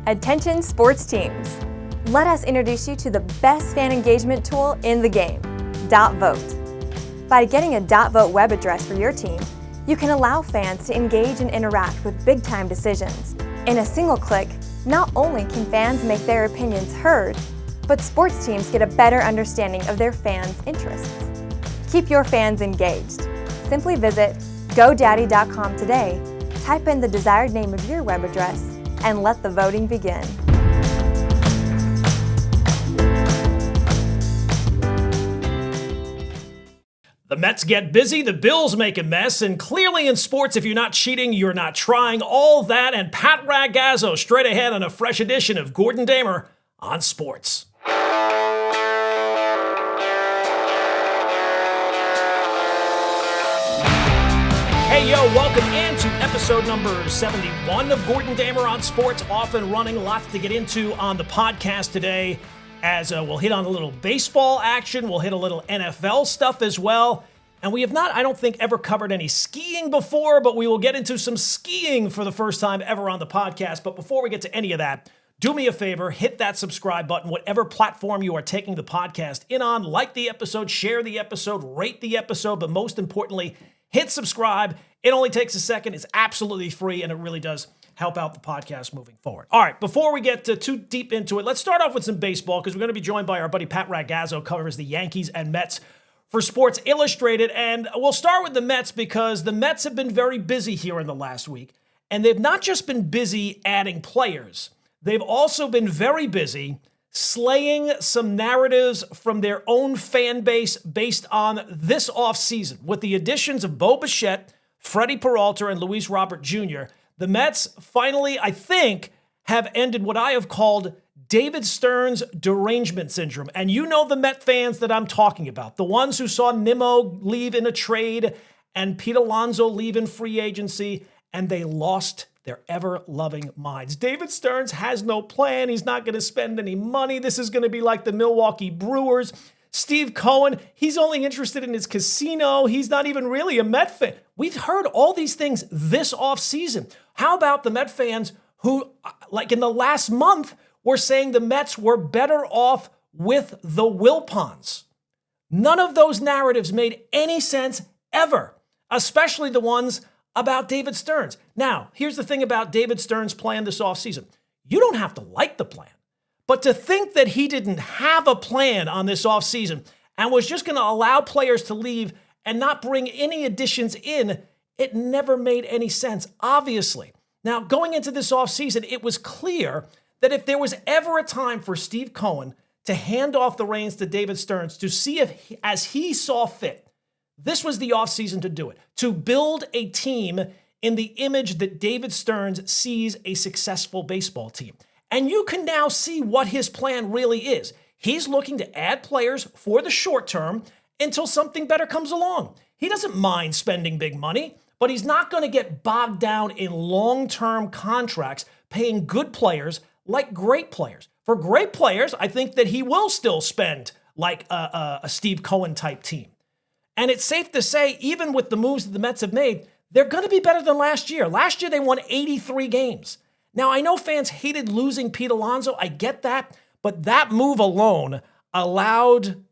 Attention sports teams. Let us introduce you to the best fan engagement tool in the game, .vote. By getting a .vote web address for your team, you can allow fans to engage and interact with big-time decisions. In a single click, not only can fans make their opinions heard, but sports teams get a better understanding of their fans' interests. Keep your fans engaged. Simply visit GoDaddy.com today, type in the desired name of your web address, and let the voting begin. The Mets get busy, the Bills make a mess, and clearly in sports, if you're not cheating, you're not trying. All that and Pat Ragazzo straight ahead on a fresh edition of Gordon Damer on Sports. Hey, yo, welcome into episode number 71 of Gordon Damer on Sports. Off and running, lots to get into on the podcast today. As we'll hit on a little baseball action, we'll hit a little NFL stuff as well. And we have not, I don't think, ever covered any skiing before, but we will get into some skiing for the first time ever on the podcast. But before we get to any of that, do me a favor, hit that subscribe button, whatever platform you are taking the podcast in on. Like the episode, share the episode, rate the episode, but most importantly, hit subscribe. It only takes a second. It's absolutely free, and it really does help out the podcast moving forward. All right, before we get too deep into it, let's start off with some baseball because we're going to be joined by our buddy Pat Ragazzo, covers the Yankees and Mets for Sports Illustrated. And we'll start with the Mets because the Mets have been very busy here in the last week. And they've not just been busy adding players, they've also been very busy slaying some narratives from their own fan base based on this offseason. With the additions of Bo Bichette, Freddie Peralta, and Luis Robert Jr., the Mets finally, I think, have ended what I have called David Stearns derangement syndrome. And you know the Met fans that I'm talking about, the ones who saw Nimmo leave in a trade and Pete Alonso leave in free agency, and they lost their ever-loving minds. David Stearns has no plan. He's not going to spend any money. This is going to be like the Milwaukee Brewers. Steve Cohen, he's only interested in his casino. He's not even really a Met fan. We've heard all these things this offseason. How about the Met fans who, like in the last month, were saying the Mets were better off with the Wilpons? None of those narratives made any sense ever, especially the ones about David Stearns. Now, here's the thing about David Stearns' plan this offseason. You don't have to like the plan. But to think that he didn't have a plan on this offseason and was just going to allow players to leave and not bring any additions in, it never made any sense, obviously. Now, going into this offseason, it was clear that if there was ever a time for Steve Cohen to hand off the reins to David Stearns to see if, as he saw fit, this was the offseason to do it, to build a team in the image that David Stearns sees a successful baseball team. And you can now see what his plan really is. He's looking to add players for the short term until something better comes along. He doesn't mind spending big money, but he's not going to get bogged down in long-term contracts, paying good players like great players. For great players, I think that he will still spend like a Steve Cohen type team. And it's safe to say, even with the moves that the Mets have made, they're going to be better than last year. Last year, they won 83 games. Now, I know fans hated losing Pete Alonso. I get that. But that move alone allowed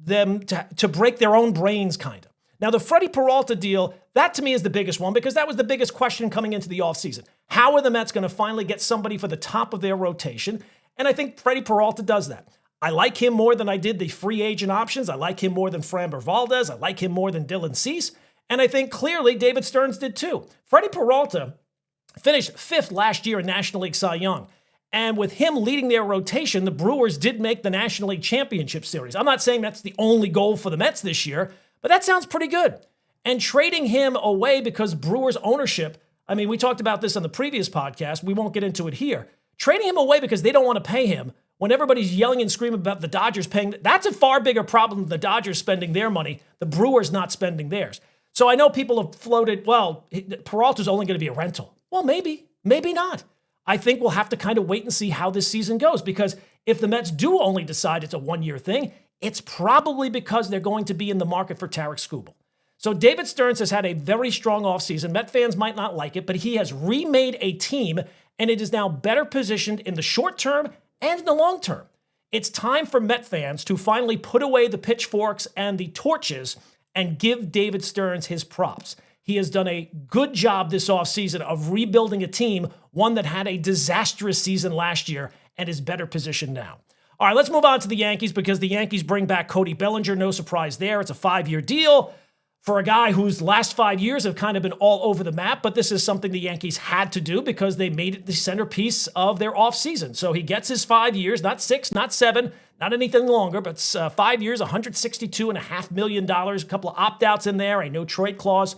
them to break their own brains, kind of. Now, the Freddie Peralta deal, that to me is the biggest one because that was the biggest question coming into the offseason. How are the Mets going to finally get somebody for the top of their rotation? And I think Freddie Peralta does that. I like him more than I did the free agent options. I like him more than Framber Valdez. I like him more than Dylan Cease. And I think clearly David Stearns did too. Freddie Peralta finished 5th last year in National League Cy Young. And with him leading their rotation, the Brewers did make the National League Championship Series. I'm not saying that's the only goal for the Mets this year, but that sounds pretty good. And trading him away because Brewers ownership, I mean, we talked about this on the previous podcast. We won't get into it here. Trading him away because they don't want to pay him when everybody's yelling and screaming about the Dodgers paying, that's a far bigger problem than the Dodgers spending their money, the Brewers not spending theirs. So I know people have floated, well, Peralta's only going to be a rental. Well, maybe not. I think we'll have to kind of wait and see how this season goes because if the Mets do only decide it's a one-year thing, it's probably because they're going to be in the market for Tarik Skubal. So David Stearns has had a very strong offseason. Met fans might not like it, but he has remade a team, and it is now better positioned in the short term and in the long term. It's time for Met fans to finally put away the pitchforks and the torches and give David Stearns his props. He has done a good job this offseason of rebuilding a team, one that had a disastrous season last year and is better positioned now. All right, let's move on to the Yankees because the Yankees bring back Cody Bellinger. No surprise there. It's a 5-year deal for a guy whose last 5 years have kind of been all over the map, but this is something the Yankees had to do because they made it the centerpiece of their offseason. So he gets his 5 years, not 6, not 7, not anything longer, but 5 years, $162.5 million, a couple of opt-outs in there, a no-trade clause,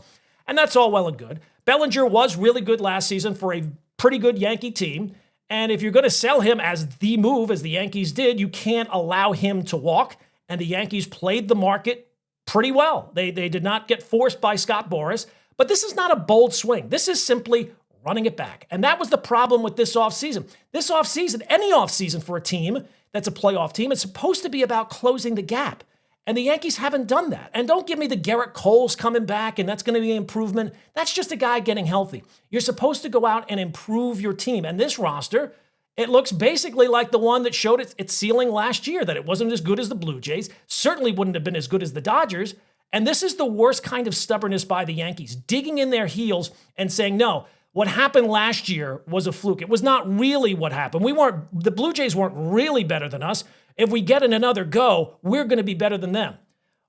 and that's all well and good. Bellinger was really good last season for a pretty good Yankee team, and if you're going to sell him as the move, as the Yankees did, you can't allow him to walk, and the Yankees played the market pretty well. They did not get forced by Scott Boras, but this is not a bold swing. This is simply running it back. And that was the problem with this offseason. This offseason, any offseason for a team that's a playoff team, it's supposed to be about closing the gap. And the Yankees haven't done that. And don't give me the Garrett Cole's coming back and that's going to be an improvement. That's just a guy getting healthy. You're supposed to go out and improve your team. And this roster, it looks basically like the one that showed its ceiling last year, that it wasn't as good as the Blue Jays, certainly wouldn't have been as good as the Dodgers. And this is the worst kind of stubbornness by the Yankees, digging in their heels and saying, no, what happened last year was a fluke. It was not really what happened. The Blue Jays weren't really better than us. If we get in another go, we're going to be better than them.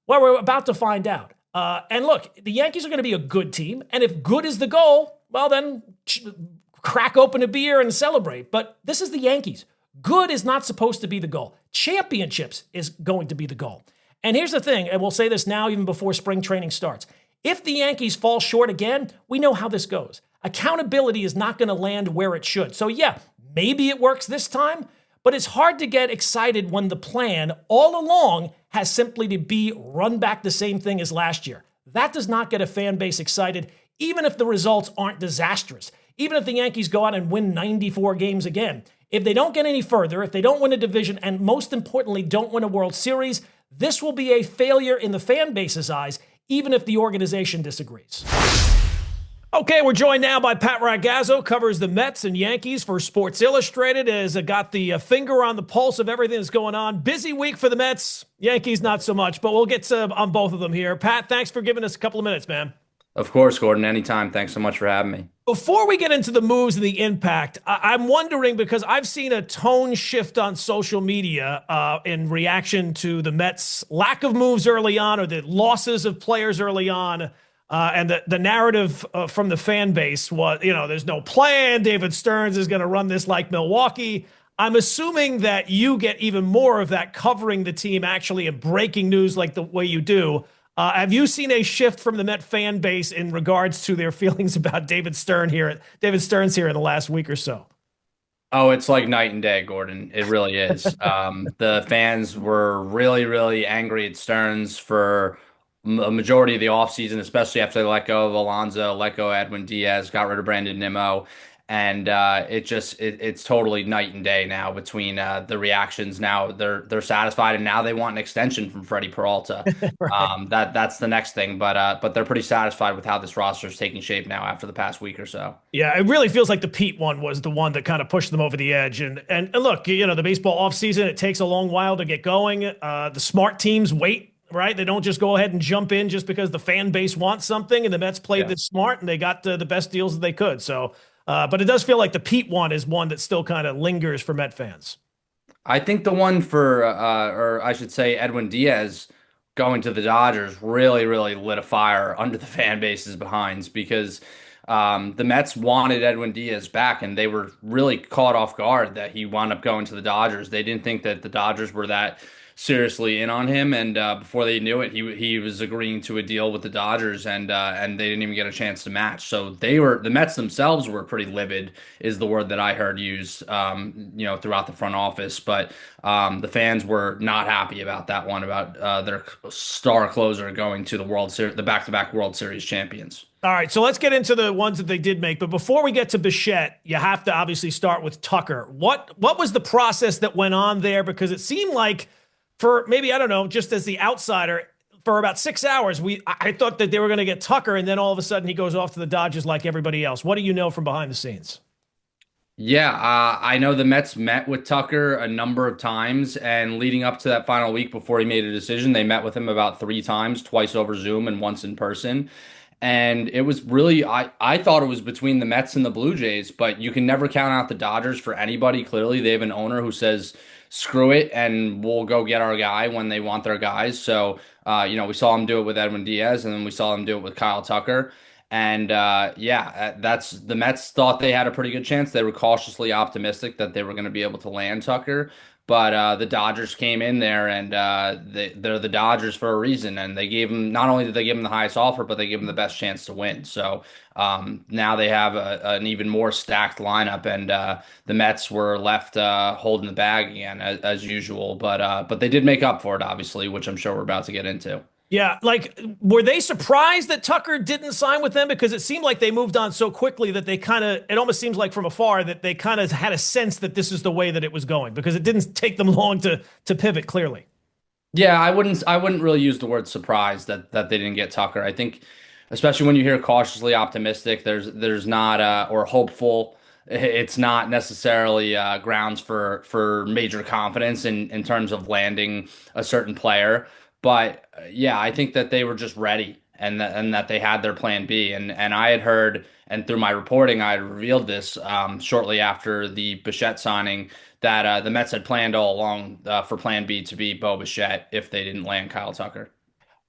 Well, we're about to find out. And look, the Yankees are going to be a good team. And if good is the goal, well, then crack open a beer and celebrate. But this is the Yankees. Good is not supposed to be the goal. Championships is going to be the goal. And here's the thing, and we'll say this now even before spring training starts. If the Yankees fall short again, we know how this goes. Accountability is not going to land where it should. So yeah, maybe it works this time, but it's hard to get excited when the plan all along has simply to be run back the same thing as last year. That does not get a fan base excited, even if the results aren't disastrous. Even if the Yankees go out and win 94 games again. If they don't get any further, if they don't win a division, and most importantly, don't win a World Series, this will be a failure in the fan base's eyes, even if the organization disagrees. Okay, we're joined now by Pat Ragazzo, covers the Mets and Yankees for Sports Illustrated, has got the finger on the pulse of everything that's going on. Busy week for the Mets, Yankees not so much, but we'll get on both of them here. Pat, thanks for giving us a couple of minutes, man. Of course, Gordon, anytime. Thanks so much for having me. Before we get into the moves and the impact, I'm wondering, because I've seen a tone shift on social media in reaction to the Mets' lack of moves early on or the losses of players early on. And the narrative from the fan base was, there's no plan. David Stearns is going to run this like Milwaukee. I'm assuming that you get even more of that covering the team actually and breaking news like the way you do. Have you seen a shift from the Met fan base in regards to their feelings about David Stearns here in the last week or so? Oh, it's like night and day, Gordon. It really is. The fans were really, really angry at Stearns for a majority of the offseason, especially after they let go of Alonso, let go of Edwin Diaz, got rid of Brandon Nimmo. And it's totally night and day now between the reactions. Now they're satisfied, and now they want an extension from Freddie Peralta. Right. That's the next thing, but they're pretty satisfied with how this roster is taking shape now after the past week or so. Yeah, it really feels like the Pete one was the one that kind of pushed them over the edge. And look, the baseball offseason, it takes a long while to get going. The smart teams wait. Right? They don't just go ahead and jump in just because the fan base wants something, and the Mets played this smart and they got the best deals that they could. So, but it does feel like the Pete one is one that still kind of lingers for Met fans. I think the one for, or I should say, Edwin Diaz going to the Dodgers really, really lit a fire under the fan base's behinds, because the Mets wanted Edwin Diaz back, and they were really caught off guard that he wound up going to the Dodgers. They didn't think that the Dodgers were that seriously in on him, and before they knew it, he was agreeing to a deal with the Dodgers, and they didn't even get a chance to match. So the Mets themselves were pretty livid, is the word that I heard used, throughout the front office. But the fans were not happy about that one, about their star closer going to the World Series, the back-to-back World Series champions. All right, so let's get into the ones that they did make. But before we get to Bichette, you have to obviously start with Tucker. What was the process that went on there? Because it seemed like, for maybe, I don't know, just as the outsider, for about 6 hours, I thought that they were going to get Tucker, and then all of a sudden he goes off to the Dodgers like everybody else. What do you know from behind the scenes? Yeah, I know the Mets met with Tucker a number of times, and leading up to that final week before he made a decision, they met with him about 3 times, twice over Zoom and once in person. And it was really, I thought it was between the Mets and the Blue Jays, but you can never count out the Dodgers for anybody. Clearly, they have an owner who says, screw it, and we'll go get our guy when they want their guys. So, we saw him do it with Edwin Diaz, and then we saw him do it with Kyle Tucker. And that's the Mets thought they had a pretty good chance. They were cautiously optimistic that they were going to be able to land Tucker. But the Dodgers came in there, and they're the Dodgers for a reason. And they gave him, not only did they give him the highest offer, but they gave him the best chance to win. So now they have an even more stacked lineup, and the Mets were left holding the bag again as usual. But they did make up for it, obviously, which I'm sure we're about to get into. Yeah, like, were they surprised that Tucker didn't sign with them? Because it seemed like they moved on so quickly that they kind of, it almost seems like from afar that they kind of had a sense that this is the way that it was going, because it didn't take them long to pivot clearly. Yeah, I wouldn't really use the word surprised that they didn't get Tucker. I think, especially when you hear cautiously optimistic, there's not or hopeful. It's not necessarily grounds for major confidence in terms of landing a certain player. But yeah, I think that they were just ready, and that they had their plan B. And I had heard, and through my reporting, I had revealed this shortly after the Bichette signing, that the Mets had planned all along for plan B to be Bo Bichette if they didn't land Kyle Tucker.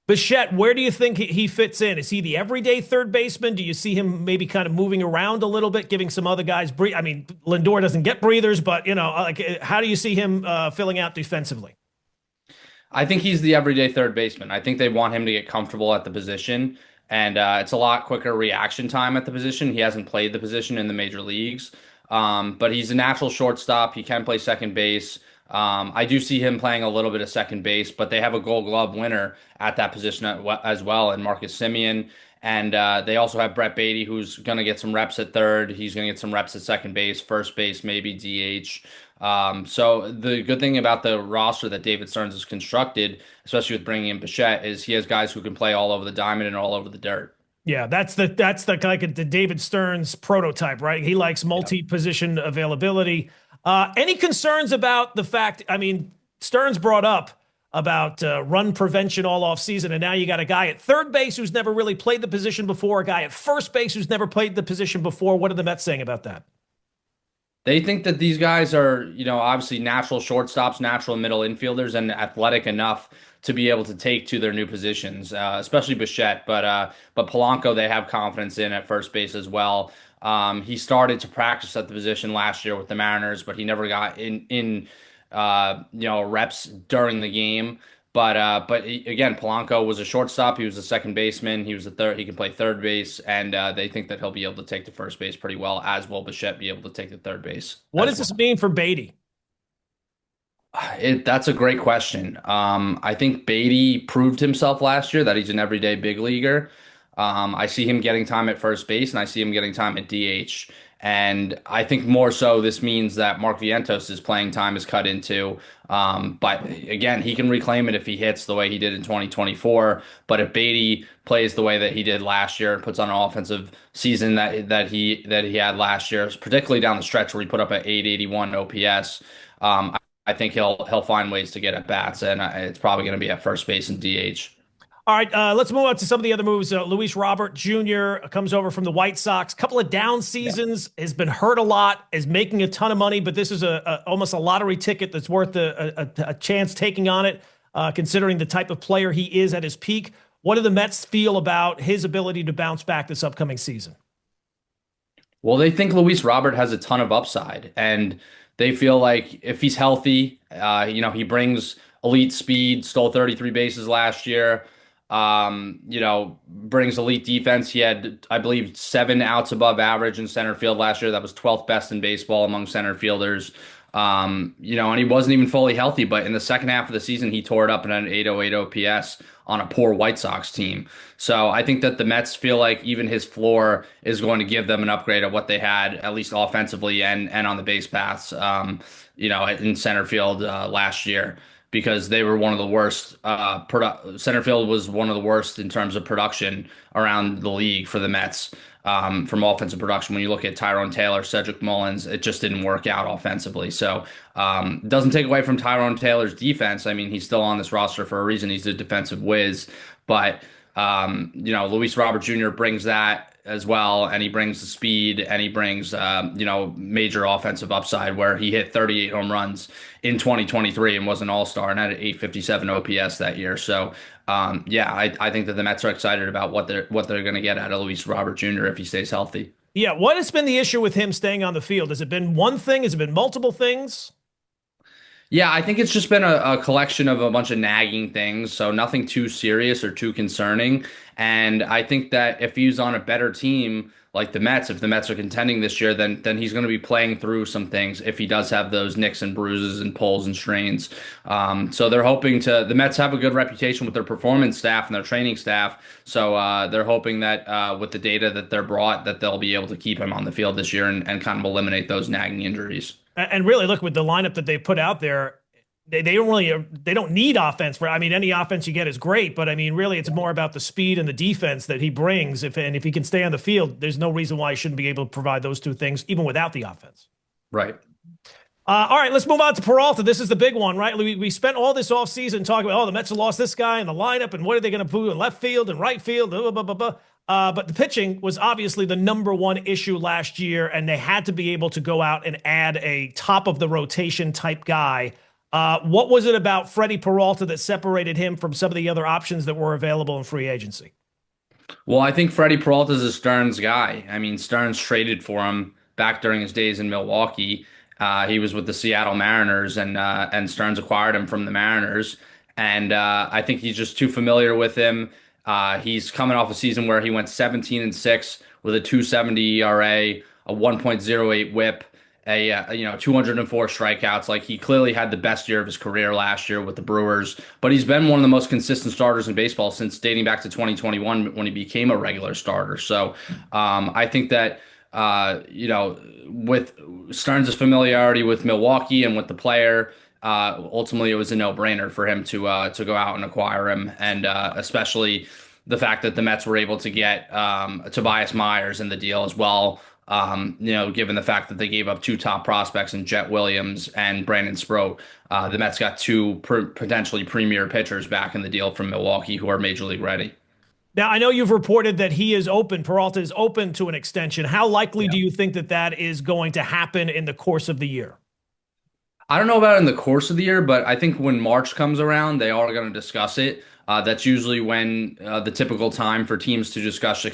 Bichette, where do you think he fits in? Is he the everyday third baseman? Do you see him maybe kind of moving around a little bit, giving some other guys breathe? I mean, Lindor doesn't get breathers, but like, how do you see him filling out defensively? I think he's the everyday third baseman. I think they want him to get comfortable at the position, and it's a lot quicker reaction time at the position. He hasn't played the position in the major leagues, but he's a natural shortstop. He can play second base. I do see him playing a little bit of second base, but they have a Gold Glove winner at that position as well, and Marcus Semien. And they also have Brett Beatty, who's going to get some reps at third. He's going to get some reps at second base, first base, maybe DH. So the good thing about the roster that David Stearns has constructed, especially with bringing in Bichette, is he has guys who can play all over the diamond and all over the dirt. Yeah, that's like the David Stearns prototype, right? He likes multi-position availability. Any concerns about the fact? I mean, Stearns brought up about run prevention all off season, and now you got a guy at third base who's never really played the position before, a guy at first base who's never played the position before. What are the Mets saying about that? They think that these guys are, obviously natural shortstops, natural middle infielders, and athletic enough to be able to take to their new positions, especially Bichette. But Polanco, they have confidence in at first base as well. He started to practice at the position last year with the Mariners, but he never got in reps during the game. Again, Polanco was a shortstop. He was a second baseman. He was a third. He can play third base, and they think that he'll be able to take the first base pretty well, as will Bichette be able to take the third base. What does this mean for Beatty? That's a great question. I think Beatty proved himself last year that he's an everyday big leaguer. I see him getting time at first base, and I see him getting time at DH. And I think more so this means that Mark Vientos' playing time is cut into. But again, he can reclaim it if he hits the way he did in 2024. But if Beatty plays the way that he did last year and puts on an offensive season that he had last year, particularly down the stretch where he put up an 881 OPS, I think he'll find ways to get at bats, and it's probably going to be at first base and DH. All right, let's move on to some of the other moves. Luis Robert Jr. comes over from the White Sox. Couple of down seasons, has been hurt a lot, is making a ton of money, but this is almost a lottery ticket that's worth a chance taking on it, considering the type of player he is at his peak. What do the Mets feel about his ability to bounce back this upcoming season? Well, they think Luis Robert has a ton of upside, and they feel like if he's healthy, he brings elite speed, stole 33 bases last year. Brings elite defense. He had, I believe, 7 outs above average in center field last year. That was 12th best in baseball among center fielders. And he wasn't even fully healthy, but in the second half of the season, he tore it up in an 808 OPS on a poor White Sox team. So I think that the Mets feel like even his floor is going to give them an upgrade of what they had, at least offensively and on the base paths, in center field last year. because they were one of the worst. Center field was one of the worst in terms of production around the league for the Mets. From offensive production, when you look at Tyrone Taylor, Cedric Mullins, it just didn't work out offensively. So it doesn't take away from Tyrone Taylor's defense. I mean, he's still on this roster for a reason. He's a defensive whiz, but Luis Robert Jr. brings that as well, and he brings the speed, and he brings major offensive upside, where he hit 38 home runs in 2023 and was an all-star and had an 857 OPS that year. So I think that the Mets are excited about what they're going to get out of Luis Robert Jr. if he stays healthy. Yeah, what has been the issue with him staying on the field? Has it been one thing? Has it been multiple things? Yeah, I think it's just been a collection of a bunch of nagging things, so nothing too serious or too concerning. And I think that if he's on a better team like the Mets, if the Mets are contending this year, then he's going to be playing through some things if he does have those nicks and bruises and pulls and strains. So they're hoping the Mets have a good reputation with their performance staff and their training staff. So they're hoping that with the data that they're brought, that they'll be able to keep him on the field this year and kind of eliminate those nagging injuries. And really, look, with the lineup that they put out there, they don't need offense any offense you get is great, but I mean, really, it's more about the speed and the defense that he brings. If he can stay on the field, there's no reason why he shouldn't be able to provide those two things, even without the offense. Right. All right, let's move on to Peralta. This is the big one, right? We spent all this offseason talking about, the Mets have lost this guy in the lineup, and what are they going to put in left field and right field, blah, blah, blah, blah. But the pitching was obviously the number one issue last year, and they had to be able to go out and add a top of the rotation type guy. What was it about Freddie Peralta that separated him from some of the other options that were available in free agency? Well, I think Freddie Peralta is a Stearns guy. I mean, Stearns traded for him back during his days in Milwaukee. He was with the Seattle Mariners, and Stearns acquired him from the Mariners. And I think he's just too familiar with him. He's coming off a season where he went 17-6 with a 2.70 ERA, a 1.08 WHIP, 204 strikeouts. Like, he clearly had the best year of his career last year with the Brewers. But he's been one of the most consistent starters in baseball since dating back to 2021 when he became a regular starter. So I think that with Stearns' familiarity with Milwaukee and with the player, ultimately it was a no-brainer for him to go out and acquire him, and especially the fact that the Mets were able to get Tobias Myers in the deal as well. Given the fact that they gave up two top prospects in Jet Williams and Brandon Sproat, the Mets got two potentially premier pitchers back in the deal from Milwaukee who are major league ready. Now, I know you've reported that Peralta is open to an extension. How likely do you think that is going to happen in the course of the year? I don't know about in the course of the year, but I think when March comes around, they are going to discuss it. That's usually when the typical time for teams to discuss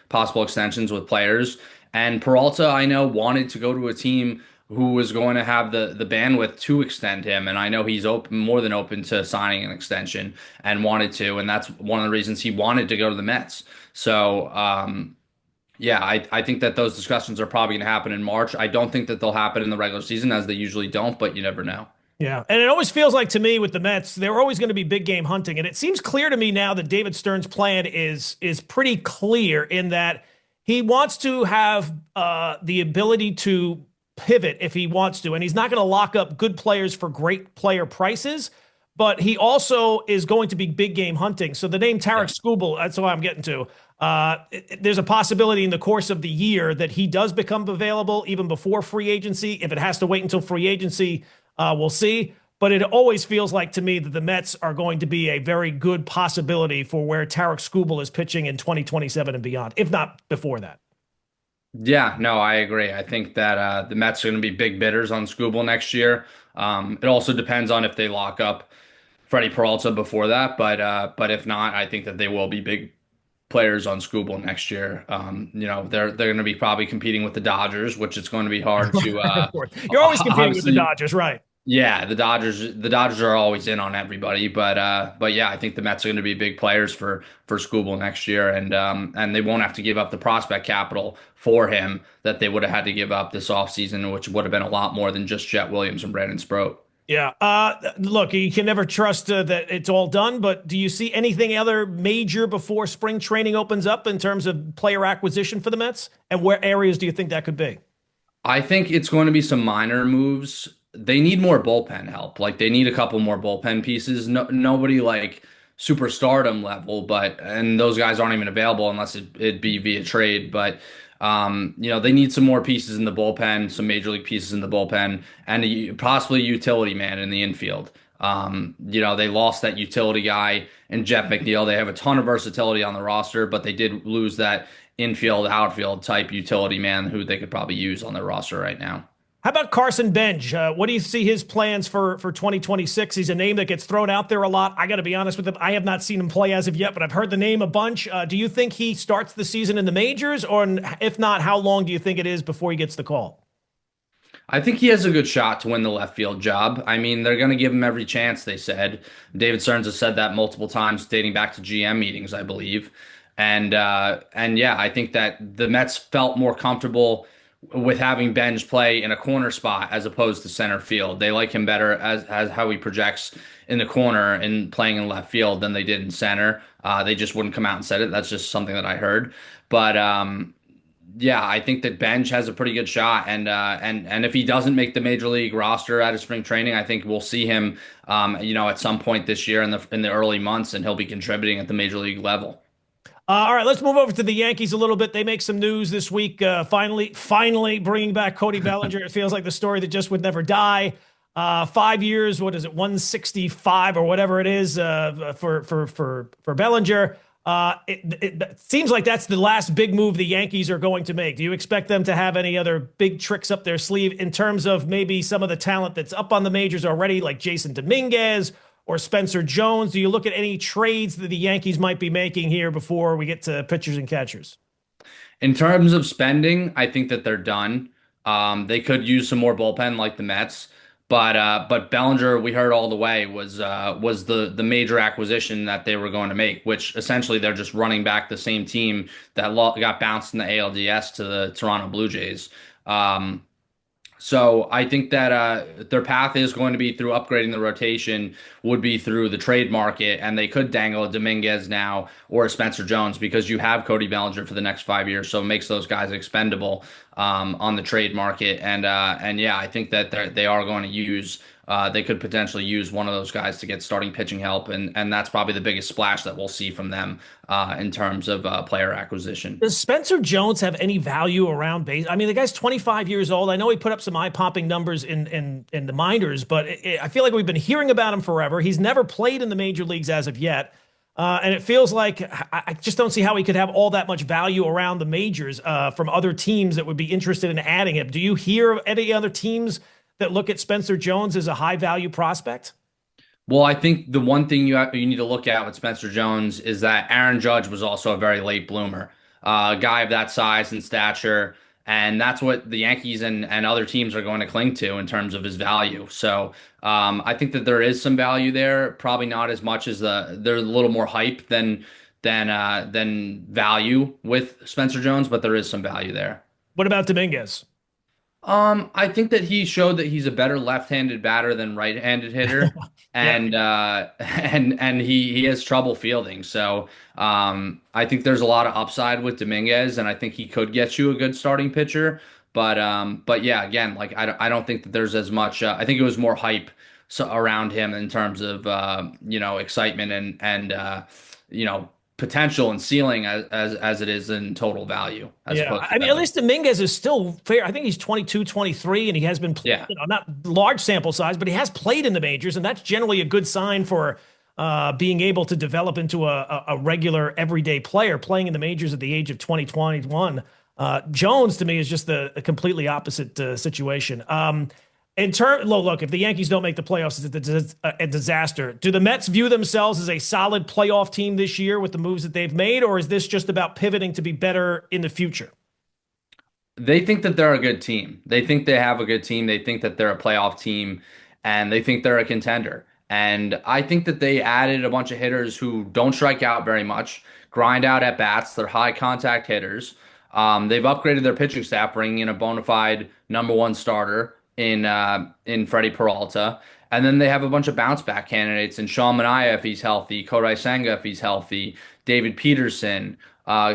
possible extensions with players. And Peralta, I know, wanted to go to a team who was going to have the bandwidth to extend him. And I know he's more than open to signing an extension and wanted to. And that's one of the reasons he wanted to go to the Mets. So, I think that those discussions are probably going to happen in March. I don't think that they'll happen in the regular season, as they usually don't, but you never know. Yeah, and it always feels like to me with the Mets, they're always going to be big game hunting. And it seems clear to me now that David Stearns' plan is pretty clear in that he wants to have the ability to pivot if he wants to. And he's not going to lock up good players for great player prices, but he also is going to be big game hunting. So the name Tarik Skubal, that's what I'm getting to. There's a possibility in the course of the year that he does become available even before free agency. If it has to wait until free agency, we'll see. But it always feels like to me that the Mets are going to be a very good possibility for where Tarik Skubal is pitching in 2027 and beyond, if not before that. Yeah, no, I agree. I think that the Mets are going to be big bidders on Skubal next year. It also depends on if they lock up Freddie Peralta before that, but if not, I think that they will be big players on Skubal next year. They're going to be probably competing with the Dodgers, which it's going to be hard to. You're always competing with the Dodgers, right? Yeah, the Dodgers are always in on everybody, but yeah, I think the Mets are going to be big players for Skubal next year, and they won't have to give up the prospect capital for him that they would have had to give up this offseason, which would have been a lot more than just Jet Williams and Brandon Sproat. Yeah. Look, you can never trust that it's all done, but do you see anything other major before spring training opens up in terms of player acquisition for the Mets? And where areas do you think that could be? I think it's going to be some minor moves they need more bullpen help. Like they need a couple more bullpen pieces. No, nobody like superstardom level, but and those guys aren't even available unless it'd be via trade. But they need some more pieces in the bullpen, some major league pieces in the bullpen, and possibly a utility man in the infield. They lost that utility guy in Jeff McNeil. They have a ton of versatility on the roster, but they did lose that infield, outfield type utility man who they could probably use on their roster right now. How about Carson Bench? What do you see his plans for 2026? He's a name that gets thrown out there a lot. I got to be honest with him. I have not seen him play as of yet, but I've heard the name a bunch. Do you think he starts the season in the majors? Or if not, how long do you think it is before he gets the call? I think he has a good shot to win the left field job. I mean, they're going to give him every chance, they said. David Stearns has said that multiple times, dating back to GM meetings, I believe. And yeah, I think that the Mets felt more comfortable with having Benj play in a corner spot as opposed to center field. They like him better as how he projects in the corner and playing in left field than they did in center. They just wouldn't come out and said it. That's just something that I heard. But yeah, I think that Benj has a pretty good shot, and if he doesn't make the major league roster out of spring training, I think we'll see him, at some point this year in the early months, and he'll be contributing at the major league level. All right, let's move over to the Yankees a little bit. They make some news this week. Finally bringing back Cody Bellinger. It feels like the story that just would never die. 5 years, what is it, 165 or whatever it is for Bellinger. It seems like that's the last big move the Yankees are going to make. Do you expect them to have any other big tricks up their sleeve in terms of maybe some of the talent that's up on the majors already, like Jason Dominguez or Spencer Jones? Do you look at any trades that the Yankees might be making here before we get to pitchers and catchers? In terms of spending, I think that they're done. They could use some more bullpen like the Mets, but Bellinger, we heard all the way, was the major acquisition that they were going to make, which essentially they're just running back the same team that got bounced in the ALDS to the Toronto Blue Jays. So I think that their path is going to be through upgrading the rotation, would be through the trade market, and they could dangle a Dominguez now or a Spencer Jones because you have Cody Bellinger for the next 5 years, so it makes those guys expendable on the trade market. And yeah, I think that they are going to use. They could potentially use one of those guys to get starting pitching help, and that's probably the biggest splash that we'll see from them in terms of player acquisition. Does Spencer Jones have any value around base? I mean, the guy's 25 years old. I know he put up some eye-popping numbers in the minors, but I feel like we've been hearing about him forever. He's never played in the major leagues as of yet. And it feels like I just don't see how he could have all that much value around the majors from other teams that would be interested in adding him. Do you hear of any other teams that look at Spencer Jones as a high value prospect? Well, I think the one thing you need to look at with Spencer Jones is that Aaron Judge was also a very late bloomer, a guy of that size and stature, and that's what the Yankees and other teams are going to cling to in terms of his value. So I think that there is some value there, probably not as much as there's a little more hype than value with Spencer Jones, but there is some value there. What about Dominguez? I think that he showed that he's a better left-handed batter than right-handed hitter, and and he has trouble fielding. So I think there's a lot of upside with Dominguez, and I think he could get you a good starting pitcher. But yeah, again, like I don't think that there's as much. I think it was more hype around him in terms of excitement and potential and ceiling as it is in total value. I mean, at least Dominguez is still fair. I think he's 22, 23, and he has been, not large sample size, but he has played in the majors, and that's generally a good sign for being able to develop into a regular everyday player playing in the majors at the age of 20, 21. Jones, to me, is just a completely opposite situation. Look, if the Yankees don't make the playoffs, it's a disaster. Do the Mets view themselves as a solid playoff team this year with the moves that they've made, or is this just about pivoting to be better in the future? They think that they're a good team. They think they have a good team. They think that they're a playoff team, and they think they're a contender. And I think that they added a bunch of hitters who don't strike out very much, grind out at bats. They're high contact hitters. They've upgraded their pitching staff, bringing in a bona fide #1 starter in Freddie Peralta, and then they have a bunch of bounce back candidates in Sean McDermott if he's healthy, Kodai Senga if he's healthy, David Peterson.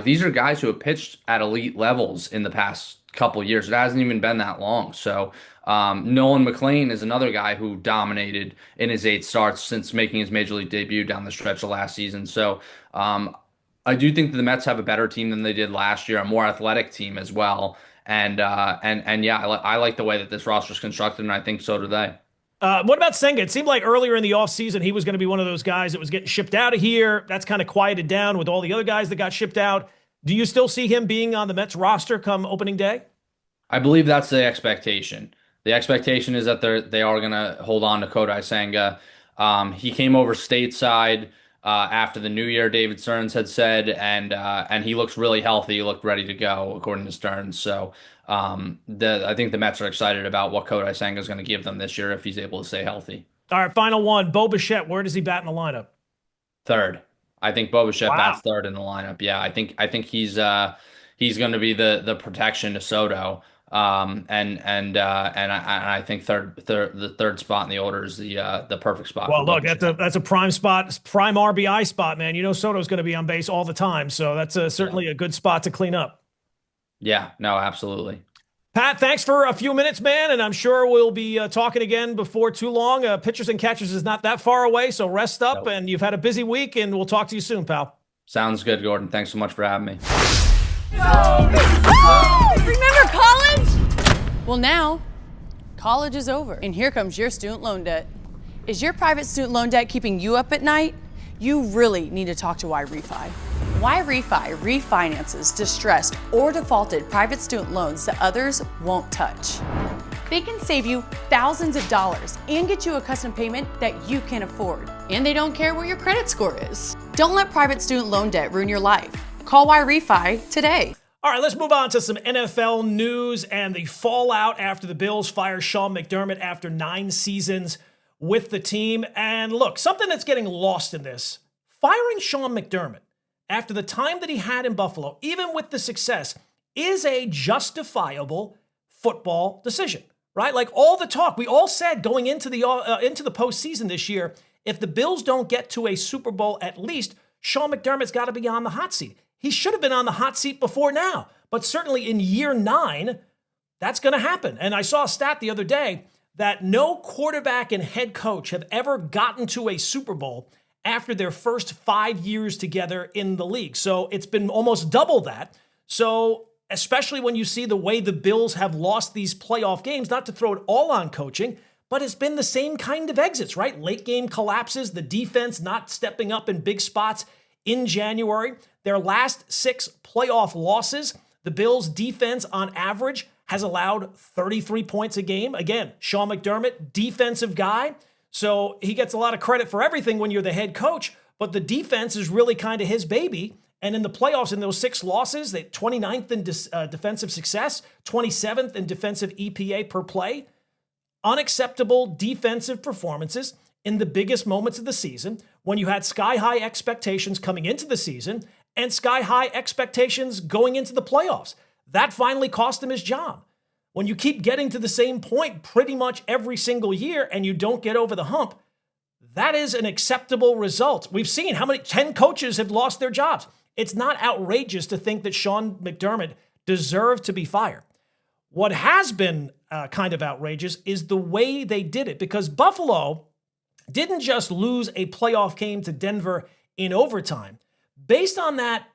These are guys who have pitched at elite levels in the past couple years. It hasn't even been that long. So Nolan McLean is another guy who dominated in his 8 starts since making his major league debut down the stretch of last season. So I do think that the Mets have a better team than they did last year, a more athletic team as well. And yeah, I like the way that this roster is constructed, and I think so do they. What about Senga? It seemed like earlier in the offseason he was going to be one of those guys that was getting shipped out of here. That's kind of quieted down with all the other guys that got shipped out. Do you still see him being on the Mets roster come opening day? I believe that's the expectation. The expectation is that they are going to hold on to Kodai Senga. He came over stateside after the new year, David Stearns had said, and he looks really healthy. He looked ready to go, according to Stearns. So I think the Mets are excited about what Kodai Senga is going to give them this year if he's able to stay healthy. All right, final one. Bo Bichette, where does he bat in the lineup? Third. I think Bo Bichette bats third in the lineup. Yeah, I think he's going to be the protection to Soto. And I think the third spot in the order is the perfect spot. Well, look, that's a prime spot, prime RBI spot, man. You know Soto's going to be on base all the time, so that's certainly a good spot to clean up. Yeah, no, absolutely. Pat, thanks for a few minutes, man, and I'm sure we'll be talking again before too long. Pitchers and catchers is not that far away, so rest up, and you've had a busy week, and we'll talk to you soon, pal. Sounds good, Gordon. Thanks so much for having me. Remember college? Well, now, college is over, and here comes your student loan debt. Is your private student loan debt keeping you up at night? You really need to talk to YRefi. YRefi refinances distressed or defaulted private student loans that others won't touch. They can save you thousands of dollars and get you a custom payment that you can afford. And they don't care what your credit score is. Don't let private student loan debt ruin your life. Call YRefi today. All right, let's move on to some NFL news and the fallout after the Bills fire Sean McDermott after 9 seasons with the team. And look, something that's getting lost in this, firing Sean McDermott after the time that he had in Buffalo, even with the success, is a justifiable football decision, right? Like all the talk, we all said going into the postseason this year, if the Bills don't get to a Super Bowl at least, Sean McDermott's got to be on the hot seat. He should have been on the hot seat before now, but certainly in year 9, that's going to happen. And I saw a stat the other day that no quarterback and head coach have ever gotten to a Super Bowl after their first 5 years together in the league. So it's been almost double that. So especially when you see the way the Bills have lost these playoff games, not to throw it all on coaching, but it's been the same kind of exits, right? Late game collapses, the defense not stepping up in big spots in January. Their last 6 playoff losses, the Bills' defense on average has allowed 33 points a game. Again, Sean McDermott, defensive guy. So he gets a lot of credit for everything when you're the head coach, but the defense is really kind of his baby. And in the playoffs, in those 6 losses, they 29th in defensive success, 27th in defensive EPA per play. Unacceptable defensive performances in the biggest moments of the season when you had sky-high expectations coming into the season and sky-high expectations going into the playoffs. That finally cost him his job. When you keep getting to the same point pretty much every single year and you don't get over the hump, that is an acceptable result. We've seen how many 10 coaches have lost their jobs. It's not outrageous to think that Sean McDermott deserved to be fired. What has been kind of outrageous is the way they did it, because Buffalo didn't just lose a playoff game to Denver in overtime. Based on that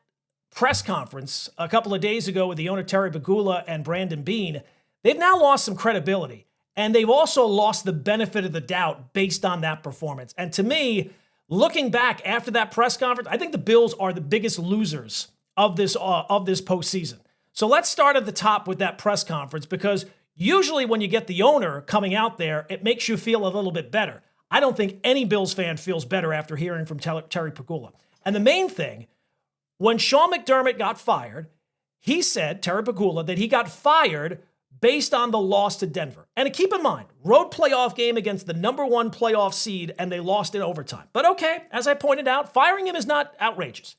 press conference a couple of days ago with the owner Terry Pegula and Brandon Beane, they've now lost some credibility, and they've also lost the benefit of the doubt based on that performance. And to me, looking back after that press conference, I think the Bills are the biggest losers of this postseason. So let's start at the top with that press conference, because usually when you get the owner coming out there, it makes you feel a little bit better. I don't think any Bills fan feels better after hearing from Terry Pegula. And the main thing, when Sean McDermott got fired, he said, Terry Pegula, that he got fired based on the loss to Denver. And keep in mind, road playoff game against the number 1 playoff seed, and they lost in overtime. But okay, as I pointed out, firing him is not outrageous.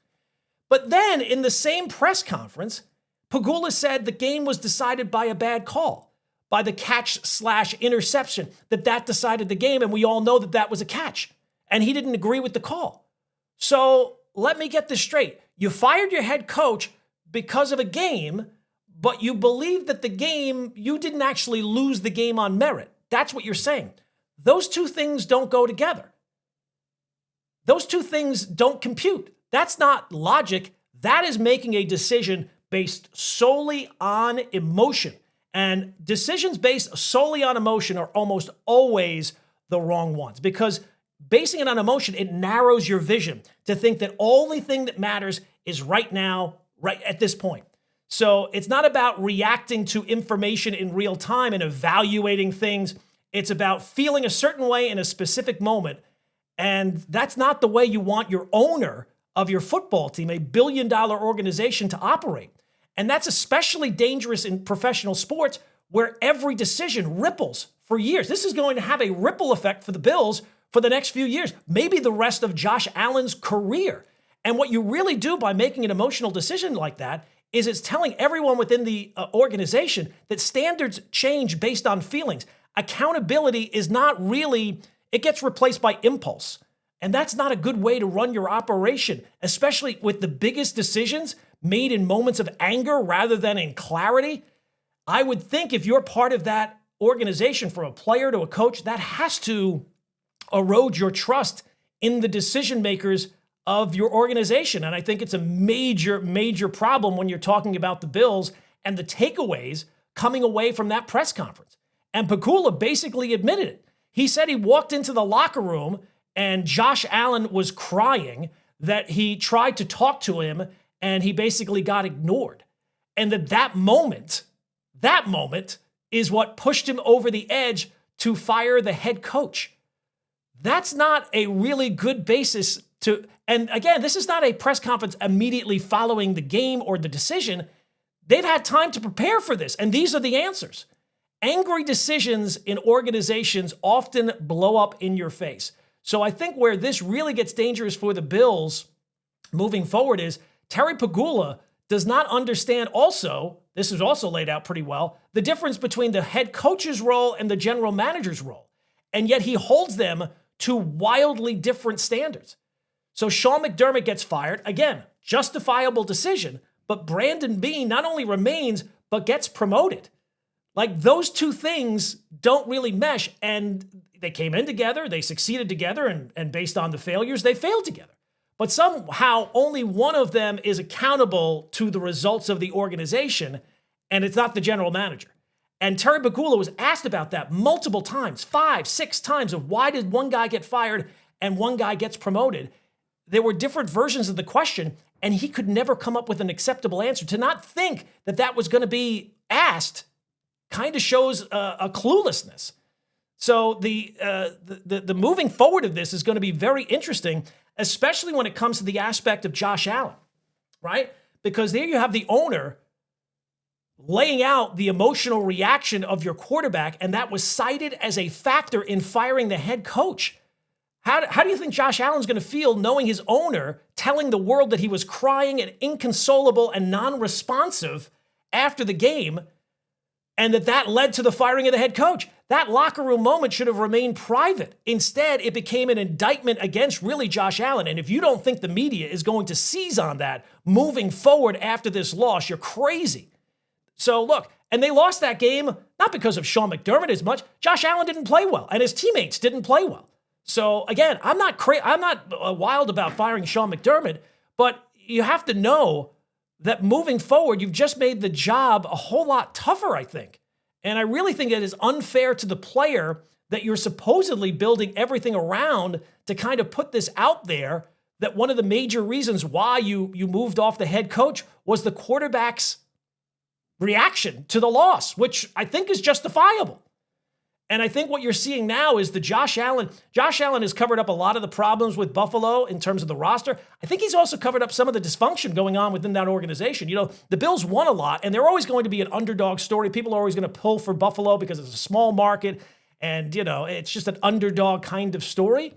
But then in the same press conference, Pegula said the game was decided by a bad call, by the catch/interception, that decided the game, and we all know that that was a catch. And he didn't agree with the call. So let me get this straight. You fired your head coach because of a game, but you believe that you didn't actually lose the game on merit. That's what you're saying. Those two things don't go together. Those two things don't compute. That's not logic. That is making a decision based solely on emotion. And decisions based solely on emotion are almost always the wrong ones, because basing it on emotion, it narrows your vision to think that only thing that matters is right now, right at this point. So it's not about reacting to information in real time and evaluating things. It's about feeling a certain way in a specific moment. And that's not the way you want your owner of your football team, a billion-dollar organization, to operate. And that's especially dangerous in professional sports, where every decision ripples for years. This is going to have a ripple effect for the Bills for the next few years, maybe the rest of Josh Allen's career. And what you really do by making an emotional decision like that is it's telling everyone within the organization that standards change based on feelings. Accountability is not really, it gets replaced by impulse. And that's not a good way to run your operation, especially with the biggest decisions made in moments of anger rather than in clarity. I would think if you're part of that organization, from a player to a coach, that has to erode your trust in the decision makers of your organization. And I think it's a major, major problem when you're talking about the Bills and the takeaways coming away from that press conference. And Pegula basically admitted it. He said he walked into the locker room and Josh Allen was crying, that he tried to talk to him and he basically got ignored. And that moment is what pushed him over the edge to fire the head coach. That's not a really good basis to, and again, this is not a press conference immediately following the game or the decision. They've had time to prepare for this, and these are the answers. Angry decisions in organizations often blow up in your face. So I think where this really gets dangerous for the Bills moving forward is Terry Pegula does not understand also, this is also laid out pretty well, the difference between the head coach's role and the general manager's role. And yet he holds them to wildly different standards. So Sean McDermott gets fired. Again, justifiable decision, but Brandon Beane not only remains, but gets promoted. Like, those two things don't really mesh, and they came in together, they succeeded together, and based on the failures, they failed together. But somehow only one of them is accountable to the results of the organization, and it's not the general manager. And Terry Pegula was asked about that multiple times, 5, 6 times, of why did one guy get fired and one guy gets promoted. There were different versions of the question, and he could never come up with an acceptable answer. To not think that that was going to be asked kind of shows a cluelessness. So the moving forward of this is going to be very interesting, especially when it comes to the aspect of Josh Allen, right? Because there you have the owner laying out the emotional reaction of your quarterback, and that was cited as a factor in firing the head coach. How do you think Josh Allen's going to feel knowing his owner telling the world that he was crying and inconsolable and non-responsive after the game, and that led to the firing of the head coach? That locker room moment should have remained private. Instead, it became an indictment against really Josh Allen. And if you don't think the media is going to seize on that moving forward after this loss, you're crazy. So look, and they lost that game not because of Sean McDermott as much. Josh Allen didn't play well, and his teammates didn't play well. So again, I'm not wild about firing Sean McDermott, but you have to know that moving forward, you've just made the job a whole lot tougher, I think. And I really think it is unfair to the player that you're supposedly building everything around to kind of put this out there, that one of the major reasons why you moved off the head coach was the quarterback's reaction to the loss, which I think is justifiable. And I think what you're seeing now is the Josh Allen has covered up a lot of the problems with Buffalo in terms of the roster. I think he's also covered up some of the dysfunction going on within that organization. You know, the Bills won a lot, and they're always going to be an underdog story. People are always going to pull for Buffalo because it's a small market, and, you know, it's just an underdog kind of story.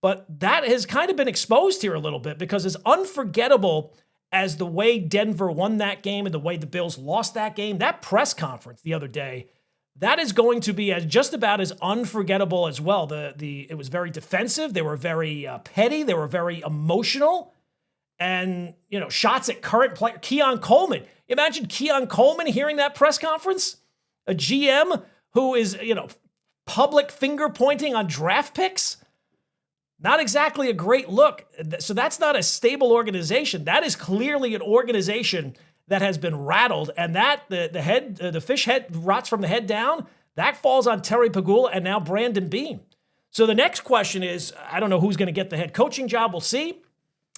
But that has kind of been exposed here a little bit, because as unforgettable as the way Denver won that game and the way the Bills lost that game, that press conference the other day, that is going to be just about as unforgettable as well. It was very defensive. They were very petty. They were very emotional. And, you know, shots at current player Keon Coleman. Imagine Keon Coleman hearing that press conference. A GM who is, public finger pointing on draft picks. Not exactly a great look. So that's not a stable organization. That is clearly an organization that has been rattled, and that the fish head rots from the head down. That falls on Terry Pegula and now Brandon Beane. So the next question is, I don't know who's going to get the head coaching job. We'll see.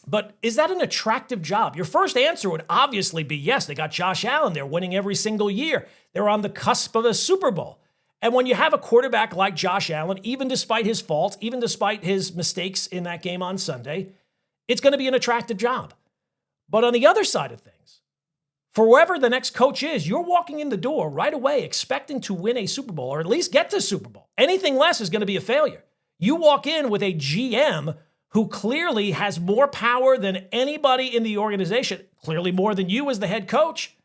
But is that an attractive job? Your first answer would obviously be yes. They got Josh Allen. They're winning every single year. They're on the cusp of a Super Bowl. And when you have a quarterback like Josh Allen, even despite his faults, even despite his mistakes in that game on Sunday, it's going to be an attractive job. But on the other side of things, for whoever the next coach is, you're walking in the door right away expecting to win a Super Bowl or at least get to Super Bowl. Anything less is going to be a failure. You walk in with a GM who clearly has more power than anybody in the organization, clearly more than you as the head coach.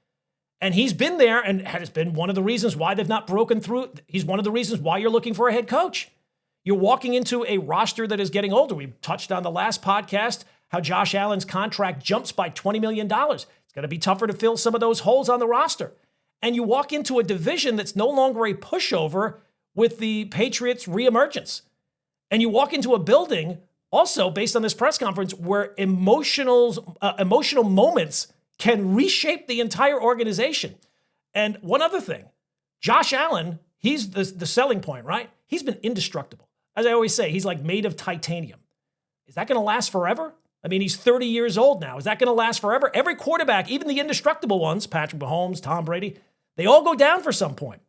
And he's been there and has been one of the reasons why they've not broken through. He's one of the reasons why you're looking for a head coach. You're walking into a roster that is getting older. We touched on the last podcast how Josh Allen's contract jumps by $20 million. It's going to be tougher to fill some of those holes on the roster. And you walk into a division that's no longer a pushover with the Patriots' reemergence. And you walk into a building also, based on this press conference, where emotional moments can reshape the entire organization. And one other thing, Josh Allen, he's the selling point, right? He's been indestructible. As I always say, he's like made of titanium. Is that going to last forever? I mean, he's 30 years old now. Is that going to last forever? Every quarterback, even the indestructible ones, Patrick Mahomes, Tom Brady, they all go down for some point.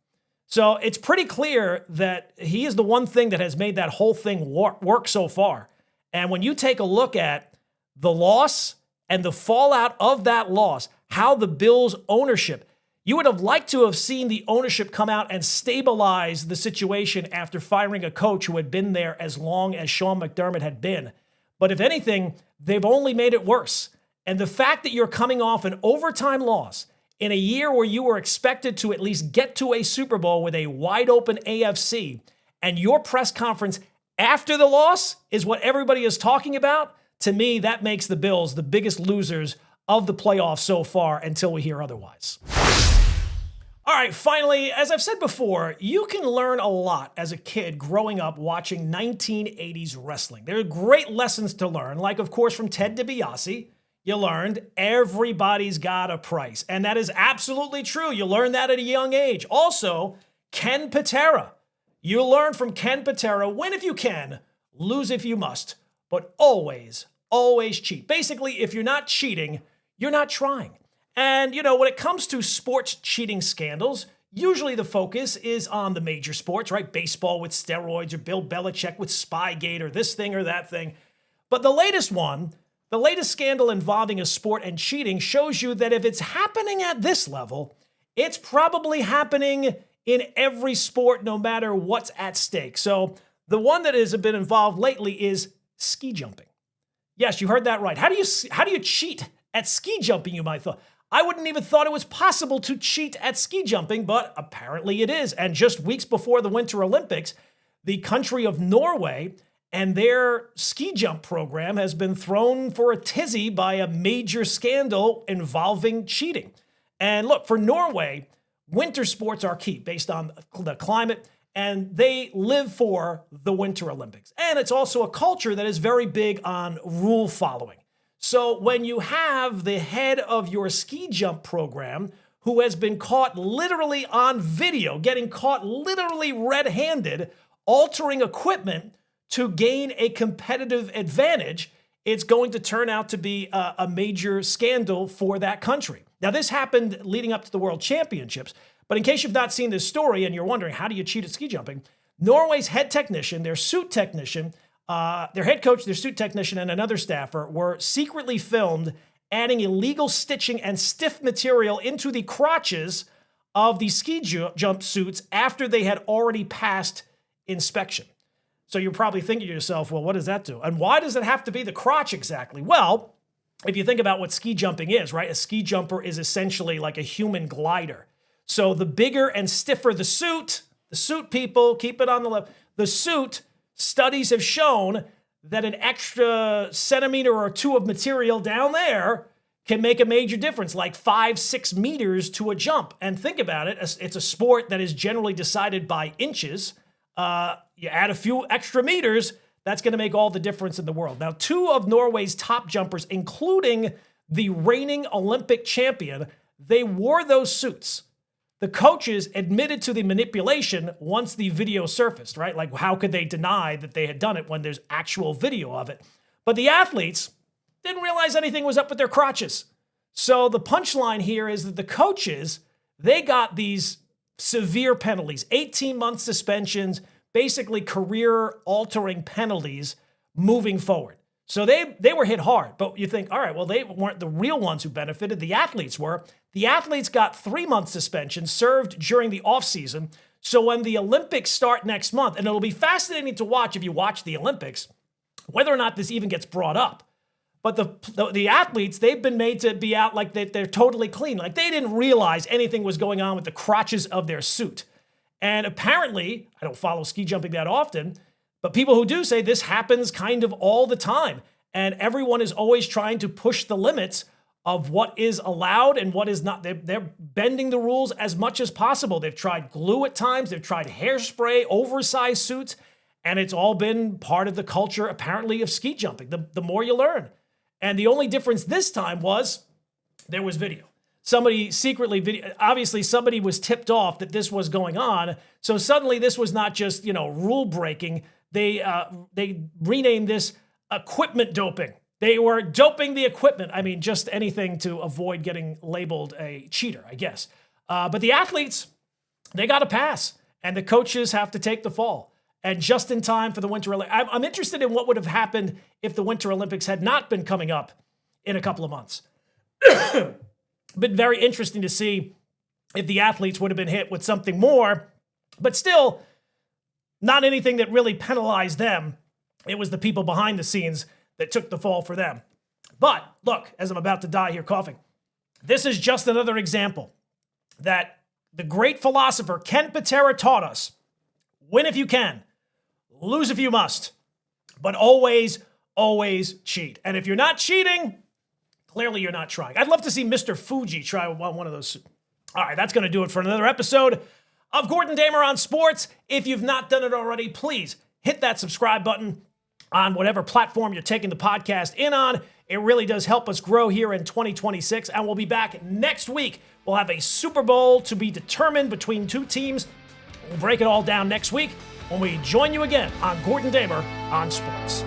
So it's pretty clear that he is the one thing that has made that whole thing work so far. And when you take a look at the loss and the fallout of that loss, how the Bills' ownership, you would have liked to have seen the ownership come out and stabilize the situation after firing a coach who had been there as long as Sean McDermott had been. But if anything, they've only made it worse. And the fact that you're coming off an overtime loss in a year where you were expected to at least get to a Super Bowl with a wide open AFC, and your press conference after the loss is what everybody is talking about, to me, that makes the Bills the biggest losers of the playoffs so far until we hear otherwise. All right, finally, as I've said before, you can learn a lot as a kid growing up watching 1980s wrestling. There are great lessons to learn, like, of course, from Ted DiBiase. You learned everybody's got a price, and that is absolutely true. You learned that at a young age. Also, Ken Patera. You learn from Ken Patera, win if you can, lose if you must, but always, always cheat. Basically, if you're not cheating, you're not trying. And, when it comes to sports cheating scandals, usually the focus is on the major sports, right? Baseball with steroids, or Bill Belichick with Spygate, or this thing or that thing. But the latest scandal involving a sport and cheating shows you that if it's happening at this level, it's probably happening in every sport, no matter what's at stake. So the one that has been involved lately is ski jumping. Yes, you heard that right. How do you cheat at ski jumping, you might thought? I wouldn't even thought it was possible to cheat at ski jumping, but apparently it is. And just weeks before the Winter Olympics, the country of Norway and their ski jump program has been thrown for a tizzy by a major scandal involving cheating. And look, for Norway, winter sports are key based on the climate, and they live for the Winter Olympics. And it's also a culture that is very big on rule following. So when you have the head of your ski jump program who has been caught literally on video, getting caught literally red-handed, altering equipment to gain a competitive advantage, it's going to turn out to be a major scandal for that country. Now, this happened leading up to the World Championships, but in case you've not seen this story and you're wondering, how do you cheat at ski jumping? Norway's head technician, their suit technician, their head coach, their suit technician, and another staffer were secretly filmed adding illegal stitching and stiff material into the crotches of the ski jump suits after they had already passed inspection. So you're probably thinking to yourself, well, what does that do? And why does it have to be the crotch exactly? Well, if you think about what ski jumping is, right? A ski jumper is essentially like a human glider. So the bigger and stiffer the suit people, keep it on the left, the suit, studies have shown that an extra centimeter or two of material down there can make a major difference, like 5-6 meters to a jump. And think about it, it's a sport that is generally decided by inches. You add a few extra meters, that's going to make all the difference in the world. Now, 2 of Norway's top jumpers, including the reigning Olympic champion, they wore those suits. The coaches admitted to the manipulation once the video surfaced, right? Like, how could they deny that they had done it when there's actual video of it? But the athletes didn't realize anything was up with their crotches. So the punchline here is that the coaches, they got these severe penalties, 18-month suspensions, basically career-altering penalties moving forward. So they were hit hard, but you think, all right, well, they weren't the real ones who benefited. The athletes were. The athletes got 3-month suspension served during the offseason. So when the Olympics start next month, and it'll be fascinating to watch if you watch the Olympics, whether or not this even gets brought up. But the athletes, they've been made to be out like they're totally clean. Like they didn't realize anything was going on with the crotches of their suit. And apparently, I don't follow ski jumping that often, but people who do say this happens kind of all the time. And everyone is always trying to push the limits of what is allowed and what is not. They're bending the rules as much as possible. They've tried glue at times. They've tried hairspray, oversized suits. And it's all been part of the culture, apparently, of ski jumping. The more you learn. And the only difference this time was there was video. Somebody secretly obviously somebody was tipped off that this was going on. So suddenly this was not just, rule breaking. They renamed this equipment doping. They were doping the equipment. I mean, just anything to avoid getting labeled a cheater, I guess. But the athletes, they got a pass, and the coaches have to take the fall. And just in time for the Winter Olympics. I'm interested in what would have happened if the Winter Olympics had not been coming up in a couple of months. Been very interesting to see if the athletes would have been hit with something more, but still not anything that really penalized them. It was the people behind the scenes that took the fall for them. But look, as I'm about to die here coughing, this is just another example that the great philosopher Ken Patera taught us: win if you can, lose if you must, but always, always cheat. And if you're not cheating, clearly you're not trying. I'd love to see Mr. Fuji try one of those. All right, that's going to do it for another episode of Gordon Damer on Sports. If you've not done it already, please hit that subscribe button on whatever platform you're taking the podcast in on. It really does help us grow here in 2026. And we'll be back next week. We'll have a Super Bowl to be determined between 2 teams. We'll break it all down next week when we join you again on Gordon Damer on Sports.